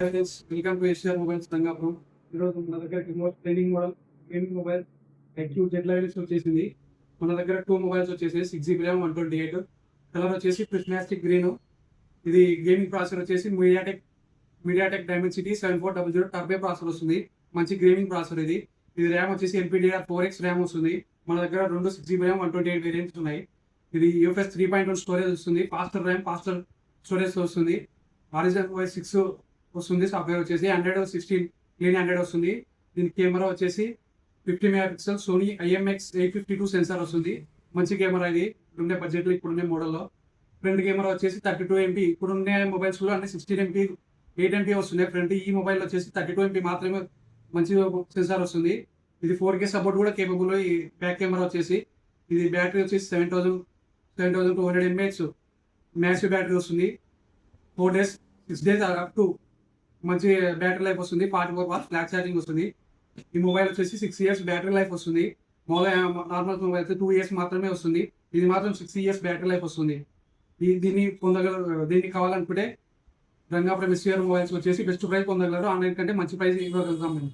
Welcome to ఏషియర్ mobiles Rangapuram. ఈరోజు మన దగ్గర trending model gaming mobile iQOO Z వచ్చేసింది. మన దగ్గర 2 మొబైల్స్ వచ్చేసి 6GB RAM 128 కలర్ వచ్చేసి ప్రిస్మాస్టిక్ గ్రీన్. ఇది గేమింగ్ ప్రాసెసర్ వచ్చేసి మీడియాటెక్ డైమెన్సిటీ 7400 టర్బో ప్రాసెసర్ వస్తుంది. మంచి గేమింగ్ ప్రాసెసర్ ఇది. ఇది ర్యామ్ వచ్చేసి LPDDR 4X ర్యామ్ వస్తుంది. మన దగ్గర 2 6GB RAM 128 వేరియంట్స్ ఉన్నాయి. ఇది UFS 3.1 స్టోరేజ్ వస్తుంది. ఫాస్టర్ ర్యామ్ ఫాస్టర్ స్టోరేజ్ వస్తుంది. ఆరిజినల్ OS 6 వస్తుంది. సాఫ్ట్వేర్ వచ్చేసి Android 16 క్లీన్ Android వస్తుంది. దీని కెమెరా వచ్చేసి 50 MP సోనీ IMX 852 సెన్సార్ వస్తుంది. మంచి కెమెరా ఇది ఇప్పుడుండే బడ్జెట్లో ఇప్పుడుండే మోడల్లో. ఫ్రంట్ కెమెరా వచ్చేసి 32 MP. ఇప్పుడున్న మొబైల్స్లో అన్ని 16 MP 8 MP వస్తుంది. ఫ్రంట్ ఈ మొబైల్ వచ్చేసి 32 MP మాత్రమే మంచి సెన్సార్ వస్తుంది. ఇది 4K సపోర్ట్ కూడా కేపబుల్. ఈ బ్యాక్ కెమెరా వచ్చేసి ఇది బ్యాటరీ వచ్చేసి 7200 mAh మ్యాసివ్ బ్యాటరీ వస్తుంది. 4 days 6 days అప్ టు మంచి బ్యాటరీ లైఫ్ వస్తుంది. 44 watts ఫ్లాష్ ఛార్జింగ్ వస్తుంది. ఈ మొబైల్ వచ్చేసి 6 years బ్యాటరీ లైఫ్ వస్తుంది. నార్మల్ మొబైల్ అయితే 2 years మాత్రమే వస్తుంది. ఇది మాత్రం 6 years బ్యాటరీ లైఫ్ వస్తుంది. దీన్ని కావాలనుకుంటే రంగాపురం ఏషియర్ మొబైల్స్ వచ్చేసి బెస్ట్ ప్రైస్ పొందగలరు. ఆన్లైన్ కంటే మంచి ప్రైస్ ఇవ్వగలుగుతాం మేము.